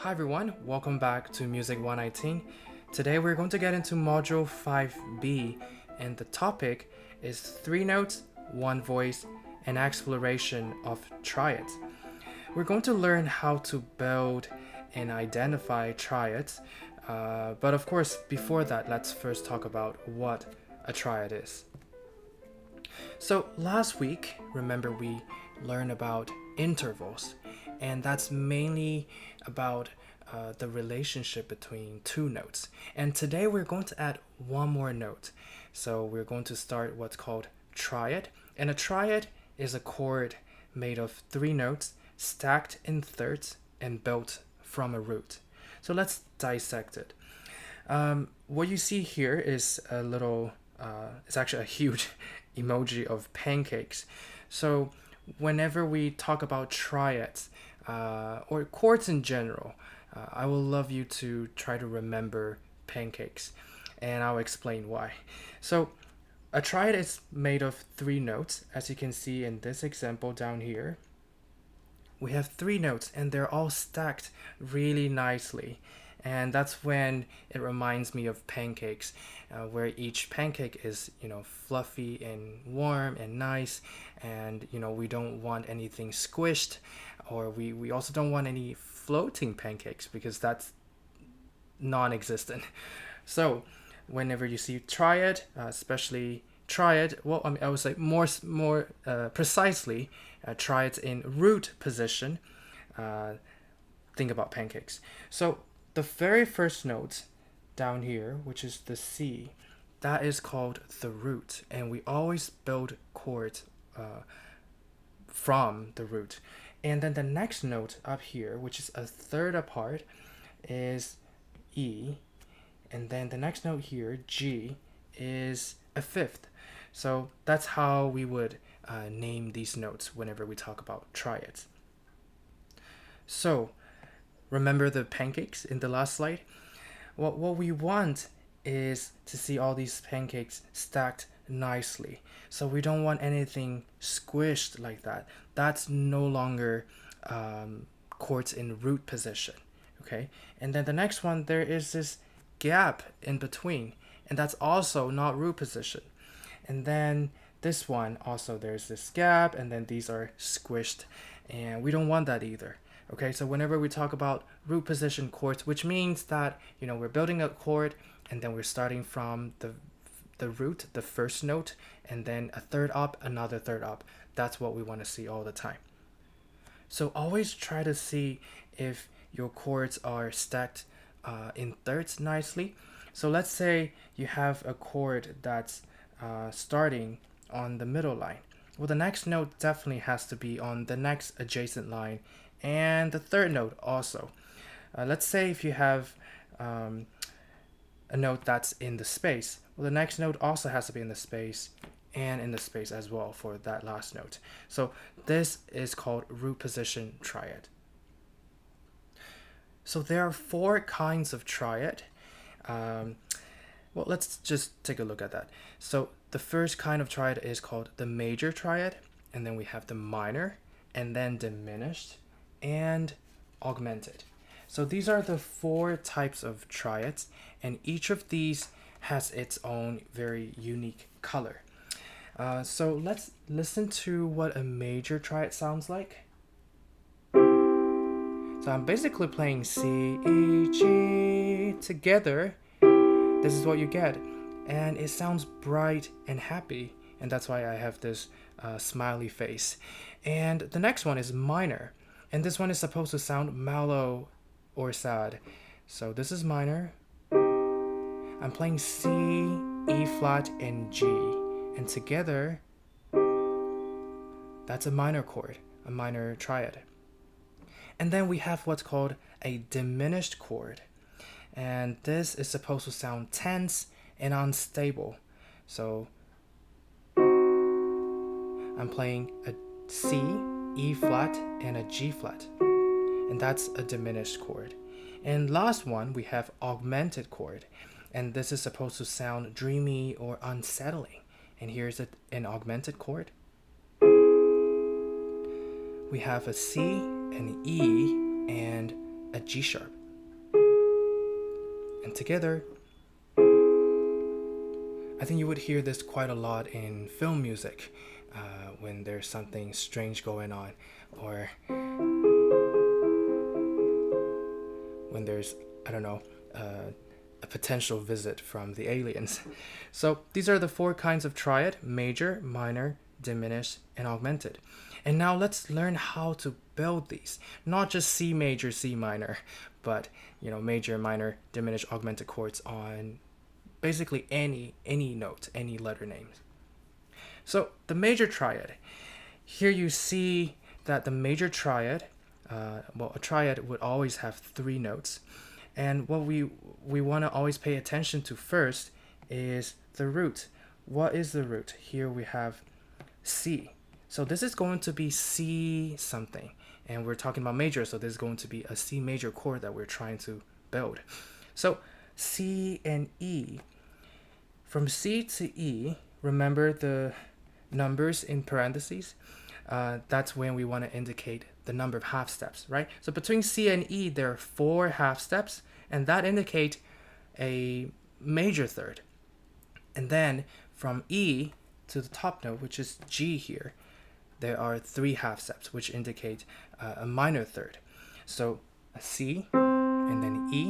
Hi everyone, welcome back to MUS119. Today we're going to get into Module 5B, and the topic is 3 notes, 1 voice, and exploration of triads. We're going to learn how to build and identify triads, but of course, before that, let's first talk about what a triad is. So last week, remember we learned about intervals, and that's mainly about the relationship between 2 notes. And today we're going to add one more note. So we're going to start what's called triad, and a triad is a chord made of 3 notes stacked in thirds and built from a root. So let's dissect it. What you see here is a little, it's actually a huge emoji of pancakes. So whenever we talk about triads or chords in general, I will love you to try to remember pancakes, and I'll explain why. So a triad is made of 3 notes, as you can see in this example down here. We have 3 notes and they're all stacked really nicely, and that's when it reminds me of pancakes, where each pancake is fluffy and warm and nice, and we don't want anything squished, or we also don't want any floating pancakes because that's non-existent. So whenever you see triad, especially triad, well, I would say more precisely, triads in root position, think about pancakes. So the very first note down here, which is the C, that is called the root, and we always build chords from the root. And then the next note up here, which is a third apart, is E, and then the next note here, G, is a fifth. So that's how we would name these notes whenever we talk about triads. So remember the pancakes in the last slide? What we want is to see all these pancakes stacked nicely. So we don't want anything squished like that. That's no longer chords in root position. Okay, and then the next one, there is this gap in between, and that's also not root position. And then this one also, there's this gap, and then these are squished, and we don't want that either. Okay, so whenever we talk about root position chords, which means that we're building a chord and then we're starting from the root, the first note, and then a third up, another third up. That's what we want to see all the time. So always try to see if your chords are stacked in thirds nicely. So let's say you have a chord that's starting on the middle line. Well, the next note definitely has to be on the next adjacent line, and the third note also. Let's say if you have a note that's in the space, well, the next note also has to be in the space and in the space as well for that last note. So this is called root position triad. So there are 4 kinds of triad. Well, let's just take a look at that. So the first kind of triad is called the major triad, and then we have the minor, and then diminished, and augmented. So these are the 4 types of triads, and each of these has its own very unique color. So let's listen to what a major triad sounds like. So I'm basically playing C, E, G together. This is what you get, and it sounds bright and happy, and that's why I have this smiley face. And the next one is minor, and this one is supposed to sound mellow or sad. So this is minor. I'm playing C, E flat, and G, and together that's a minor chord, a minor triad. And then we have what's called a diminished chord, and this is supposed to sound tense and unstable. So I'm playing a C, E flat, and a G flat, and that's a diminished chord. And last one, we have augmented chord, and this is supposed to sound dreamy or unsettling. And here's an augmented chord. We have a C, an E, and a G sharp. And together, I think you would hear this quite a lot in film music when there's something strange going on, or when there's, I don't know, a potential visit from the aliens. So these are the 4 kinds of triad: major, minor, diminished, and augmented. And now let's learn how to build these. Not just C major, C minor, but major, minor, diminished, augmented chords on basically any note, any letter names. So the major triad. Here you see that the major triad, a triad would always have 3 notes. And what we want to always pay attention to first is the root. What is the root? Here we have C. So this is going to be C something. And we're talking about major, so this is going to be a C major chord that we're trying to build. So C and E. From C to E, remember the numbers in parentheses? That's when we want to indicate the number of half steps, right? So between C and E, there are 4 half steps, and that indicate a major third. And then from E to the top note, which is G here, there are 3 half steps, which indicate a minor third. So a C, and then E,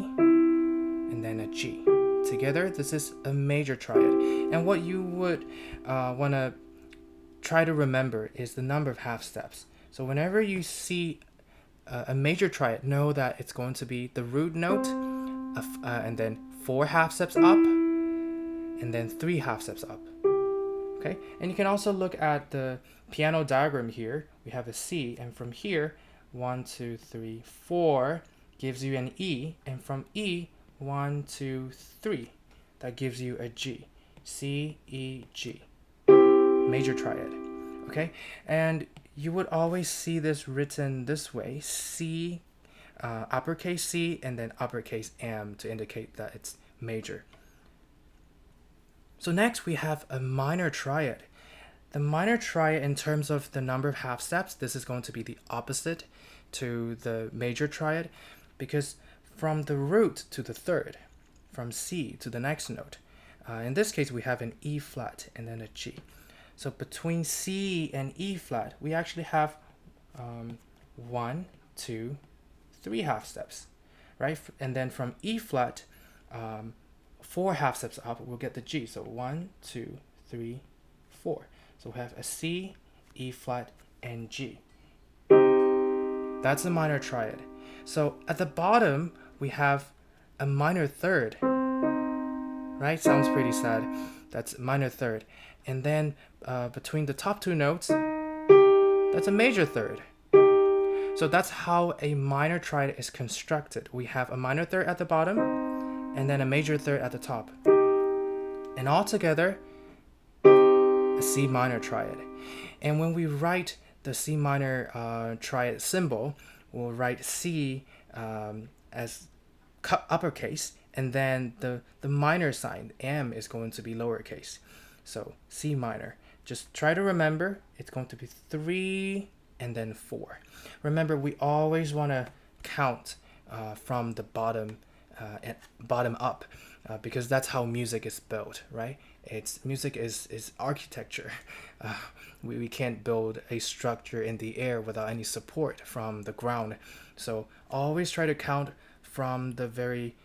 and then a G. Together, this is a major triad. And what you would want to try to remember is the number of half steps. So whenever you see a major triad, know that it's going to be the root note, and then 4 half steps up, and then 3 half steps up. Okay, and you can also look at the piano diagram here. We have a C, and from here, 1, 2, 3, 4 gives you an E, and from E, 1, 2, 3, that gives you a G. C, E, G. Major triad. Okay, and you would always see this written this way: C, uppercase C, and then uppercase M to indicate that it's major. So next we have a minor triad. The minor triad, in terms of the number of half steps, this is going to be the opposite to the major triad, because from the root to the third, from C to the next note, in this case we have an E flat and then a G. So between C and E flat, we actually have 1, 2, 3 half steps, right? And then from E flat, 4 half steps up, we'll get the G. So 1, 2, 3, 4. So we have a C, E flat, and G. That's a minor triad. So at the bottom, we have a minor third, right? Sounds pretty sad. That's minor third. And then between the top 2 notes, that's a major third. So that's how a minor triad is constructed. We have a minor third at the bottom, and then a major third at the top. And all together, a C minor triad. And when we write the C minor triad symbol, we'll write C as uppercase, and then the minor sign, M, is going to be lowercase. So C minor. Just try to remember, it's going to be 3 and then 4. Remember, we always want to count from the bottom up, because that's how music is built, right? Music is architecture. We can't build a structure in the air without any support from the ground. So always try to count from the very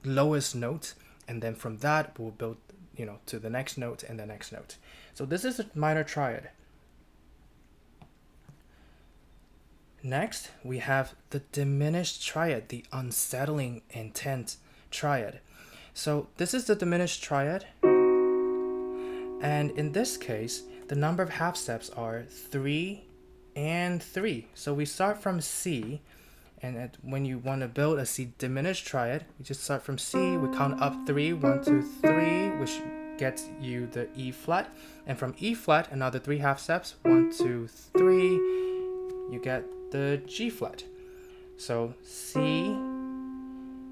lowest note, and then from that we'll build to the next note and the next note. So this is a minor triad. Next, we have the diminished triad, the unsettling intent triad. So this is the diminished triad, and in this case, the number of half steps are 3 and 3. So we start from C, and when you want to build a C diminished triad, you just start from C, we count up 3, 1, 2, 3, which gets you the E flat, and from E flat, another 3 half steps, 1, 2, 3, you get the G flat. So C,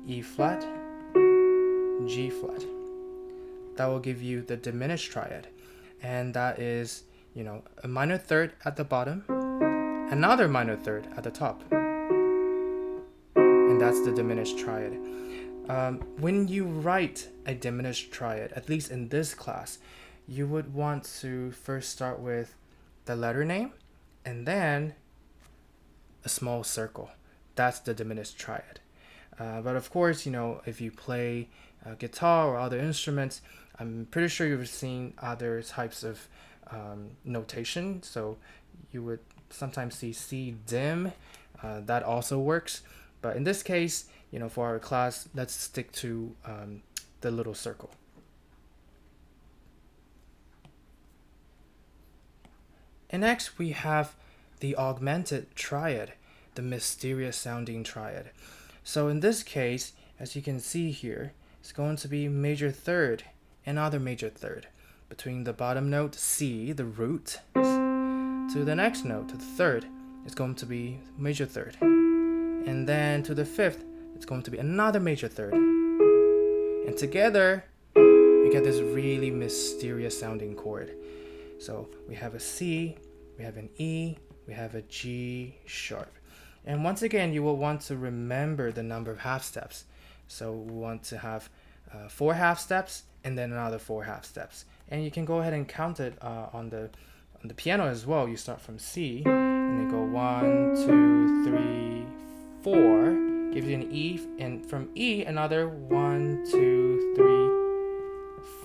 E flat, G flat. That will give you the diminished triad, and that is a minor third at the bottom, another minor third at the top, and that's the diminished triad. When you write a diminished triad, at least in this class, you would want to first start with the letter name and then a small circle. That's the diminished triad. But of course, if you play guitar or other instruments, I'm pretty sure you've seen other types of notation. So you would sometimes see C dim. That also works. But in this case, for our class, let's stick to the little circle. And next we have the augmented triad, the mysterious sounding triad. So in this case, as you can see here, it's going to be major third and other major third between the bottom note C, the root, to the next note, the third, it's going to be major third. And then to the fifth, it's going to be another major third. And together, you get this really mysterious sounding chord. So we have a C, we have an E, we have a G sharp. And once again, you will want to remember the number of half steps. So we want to have 4 half steps and then another 4 half steps. And you can go ahead and count it on the piano as well. You start from C and then go 1, 2, 3, 4. Gives you an E, and from E another 1, 2, 3,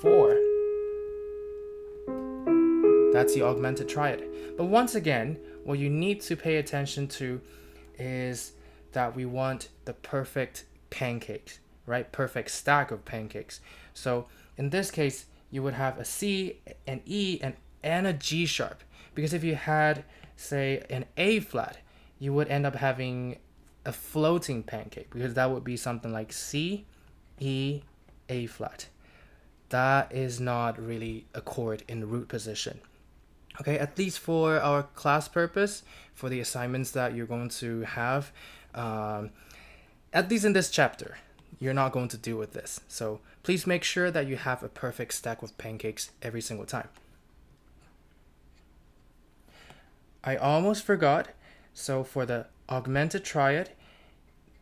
4. That's the augmented triad. But once again, what you need to pay attention to is that we want the perfect pancakes, right? Perfect stack of pancakes. So in this case, you would have a C, an E, and a G sharp. Because if you had, say, an A flat, you would end up having a floating pancake, because that would be something like C, E, A flat. That is not really a chord in root position. Okay, at least for our class purpose, for the assignments that you're going to have, at least in this chapter, you're not going to deal with this. So please make sure that you have a perfect stack of pancakes every single time. I almost forgot. So for the augmented triad,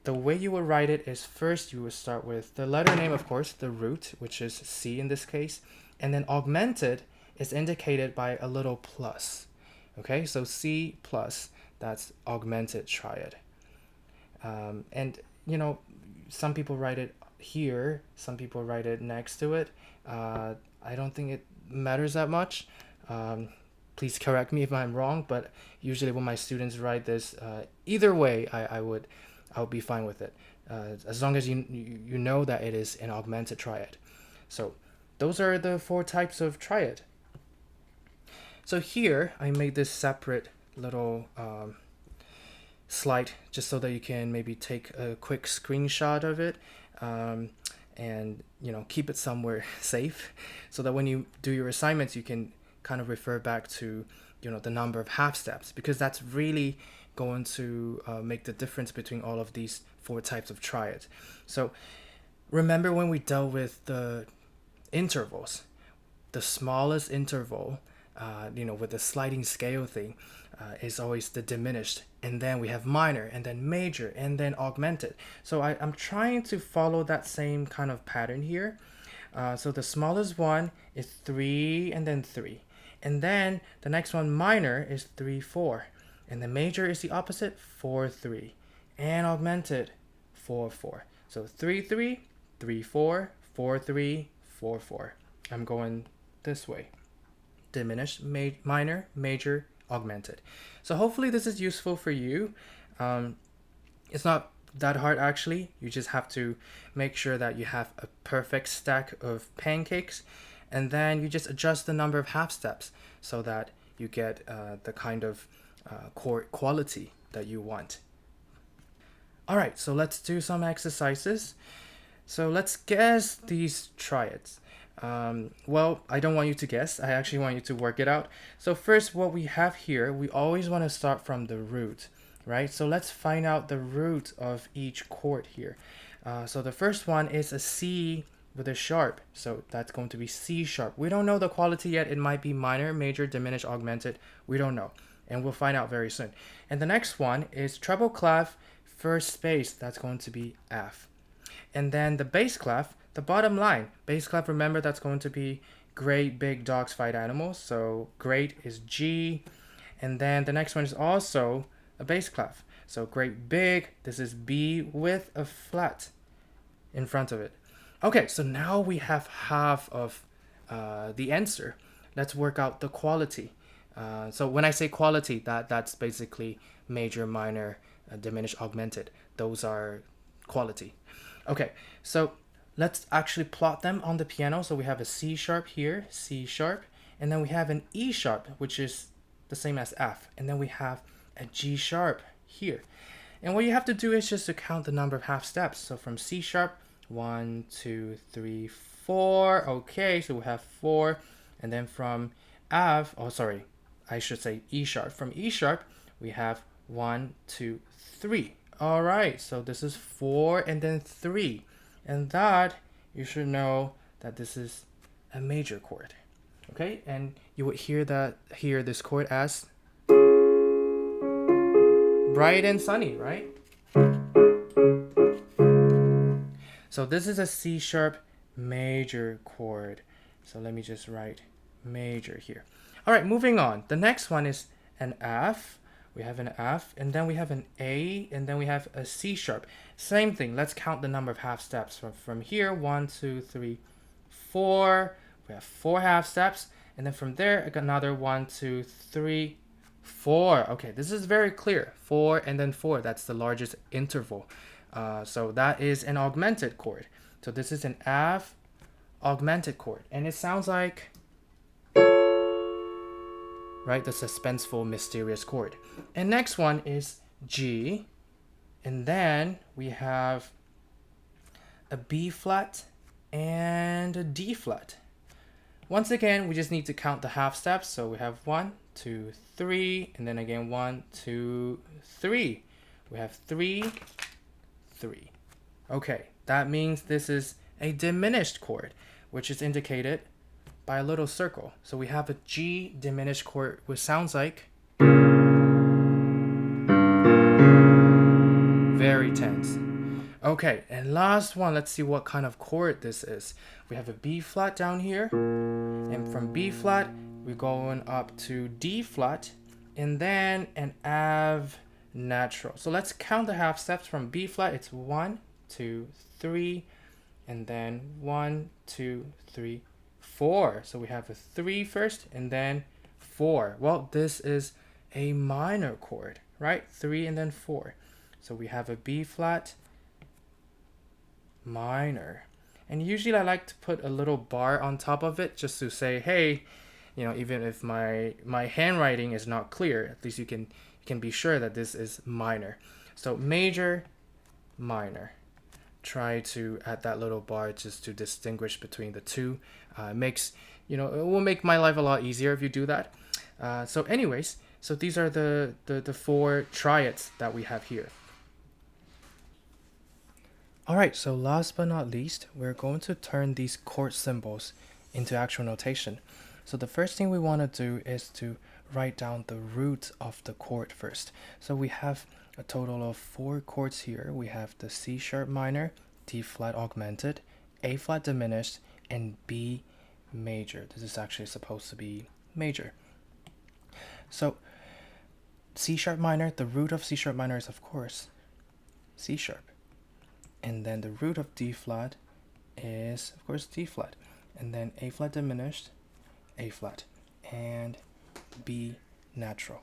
the way you would write it is first you would start with the letter name, of course, the root, which is C in this case, and then augmented is indicated by a little plus. Okay, so C plus, that's augmented triad. And some people write it here, some people write it next to it. I don't think it matters that much. Please correct me if I'm wrong, but usually when my students write this, either way, I would be fine with it, as long as you know that it is an augmented triad. So those are the 4 types of triad. So here I made this separate little slide just so that you can maybe take a quick screenshot of it, and keep it somewhere safe, so that when you do your assignments you can kind of refer back to the number of half steps, because that's really going to make the difference between all of these 4 types of triads. So remember when we dealt with the intervals, the smallest interval, with the sliding scale thing, is always the diminished, and then we have minor, and then major, and then augmented. So I'm trying to follow that same kind of pattern here. So the smallest one is 3 and then 3. And then the next one, minor, is 3, 4. And the major is the opposite, 4, 3. And augmented, 4, 4. So 3, 3, 3, 4, 4, 3, 4, 4. I'm going this way. Diminished, minor, major, augmented. So hopefully this is useful for you. It's not that hard actually. You just have to make sure that you have a perfect stack of pancakes, and then you just adjust the number of half steps so that you get the kind of chord quality that you want. All right, so let's do some exercises. So let's guess these triads. Well, I don't want you to guess. I actually want you to work it out. So first, what we have here, we always want to start from the root, right? So let's find out the root of each chord here. So the first one is a C with a sharp. So that's going to be C sharp. We don't know the quality yet. It might be minor, major, diminished, augmented. We don't know. And we'll find out very soon. And the next one is treble clef, first space, that's going to be F. And then the bass clef, the bottom line, bass clef, remember that's going to be great big dogs fight animals. So great is G. And then the next one is also a bass clef. So great big, this is B with a flat in front of it. Okay, so now we have half of the answer. Let's work out the quality. So when I say quality, that's basically major, minor, diminished, augmented. Those are quality. Okay, so let's actually plot them on the piano. So we have a C sharp here, C sharp, and then we have an E sharp, which is the same as F, and then we have a G sharp here. And what you have to do is just to count the number of half steps. So from C sharp, 1, 2, 3, 4. Okay, so we have 4. And then from F, oh sorry, I should say E sharp. From E sharp, we have 1, 2, 3. All right, so this is 4 and then 3. And that, you should know that this is a major chord. Okay, and you would hear this chord as bright and sunny, right? So this is a C sharp major chord. So let me just write major here. All right, moving on. The next one is an F. We have an F, and then we have an A, and then we have a C sharp. Same thing. Let's count the number of half steps. From here, 1, 2, 3, 4. We have 4 half steps, and then from there, I got another 1, 2, 3, 4. Okay, this is very clear. 4 and then 4. That's the largest interval. So that is an augmented chord. So this is an F augmented chord, and it sounds like, right, the suspenseful, mysterious chord. And next one is G, and then we have a B flat and a D flat. Once again, we just need to count the half steps. So we have 1, 2, 3, and then again 1, 2, 3. We have 3, 3. Okay, that means this is a diminished chord, which is indicated by a little circle. So we have a G diminished chord, which sounds like very tense. Okay, and last one, let's see what kind of chord this is. We have a B flat down here, and from B flat, we're going up to D flat, and then an Av natural. So let's count the half steps. From B flat, it's 1, 2, 3, and then 1, 2, 3, 4. So we have a 3 first, and then 4. Well, this is a minor chord, right? 3 and then 4. So we have a B flat minor. And usually I like to put a little bar on top of it just to say, hey, you know, even if my handwriting is not clear, at least you can be sure that this is minor. So major, minor. Try to add that little bar just to distinguish between the two. Makes, you know, it will make my life a lot easier if you do that. So anyways, so these are the 4 triads that we have here. Alright, so last but not least, we're going to turn these chord symbols into actual notation. So the first thing we want to do is to write down the root of the chord first. So we have a total of 4 chords here. We have the C sharp minor, D flat augmented, A flat diminished, and B major. This is actually supposed to be major. So C sharp minor, the root of C sharp minor is of course C sharp. And then the root of D flat is of course D flat. And then A flat diminished, A flat, and B natural.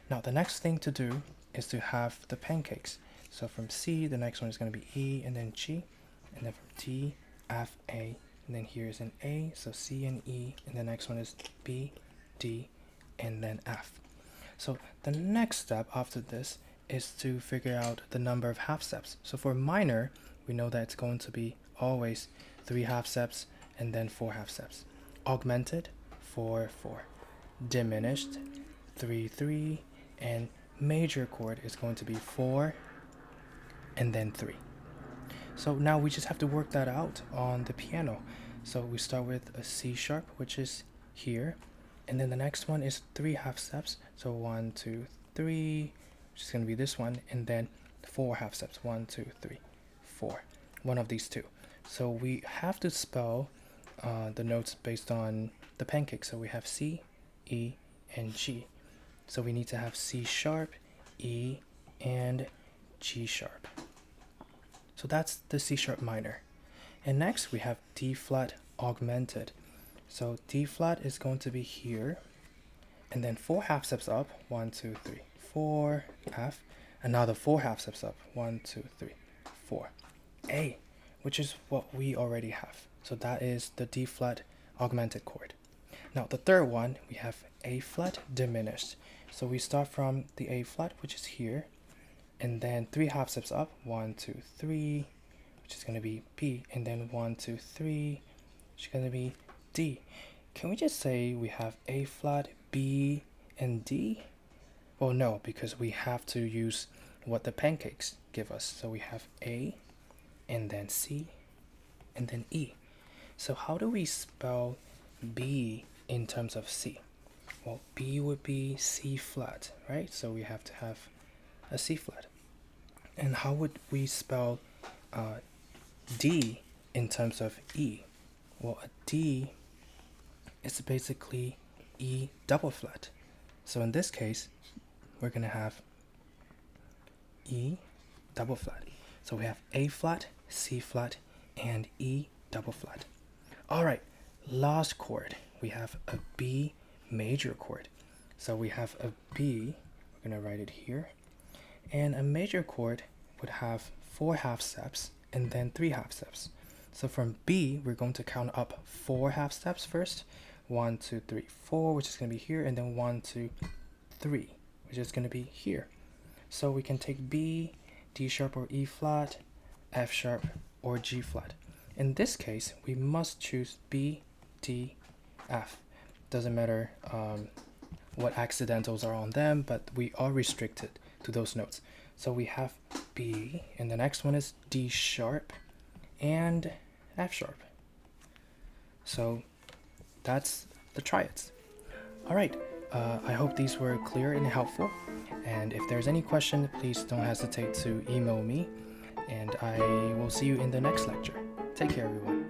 Now the next thing to do is to have the pancakes. So from C, the next one is going to be E and then G, and then from D, F, A, and then here's an A, so C and E, and the next one is B, D, and then F. So the next step after this is to figure out the number of half steps. So for minor, we know that it's going to be always 3 half steps and then 4 half steps. Augmented, 4, 4. Diminished, 3, 3. And major chord is going to be 4 and then 3. So now we just have to work that out on the piano. So we start with a C sharp, which is here. And then the next one is 3 half steps. So 1, 2, 3, which is going to be this one, and then 4 half steps, 1, 2, 3, 4, one of these two. So we have to spell the notes based on the pancake. So we have C, E, and G. So we need to have C sharp, E, and G sharp. So that's the C sharp minor. And next we have D flat augmented. So D flat is going to be here, and then 4 half steps up, 1, 2, 3, 4, F, another 4 half steps up, 1, 2, 3, 4, A, which is what we already have. So that is the D flat augmented chord. Now the third one, we have A flat diminished. So we start from the A flat, which is here, and then 3 half steps up, 1, 2, 3, which is going to be B, and then 1, 2, 3, which is going to be D. Can we just say we have A flat, B, and D? Well, no, because we have to use what the pancakes give us. So we have A, and then C, and then E. So how do we spell B in terms of C? Well, B would be C flat, right? So we have to have a C flat. And how would we spell D in terms of E? Well, a D is basically E double flat. So in this case, we're going to have E double flat. So we have A flat, C flat, and E double flat. All right, last chord. We have a B major chord. So we have a B, we're going to write it here. And a major chord would have 4 half steps and then 3 half steps. So from B, we're going to count up 4 half steps first. 1, 2, 3, 4, which is going to be here, and then 1, 2, 3, which is going to be here. So we can take B, D sharp or E flat, F sharp or G flat. In this case, we must choose B, D, F. Doesn't matter what accidentals are on them, but we are restricted to those notes. So we have B, and the next one is D sharp and F sharp. So that's the triads. All right, I hope these were clear and helpful. And if there's any question, please don't hesitate to email me. And I will see you in the next lecture. Take care, everyone.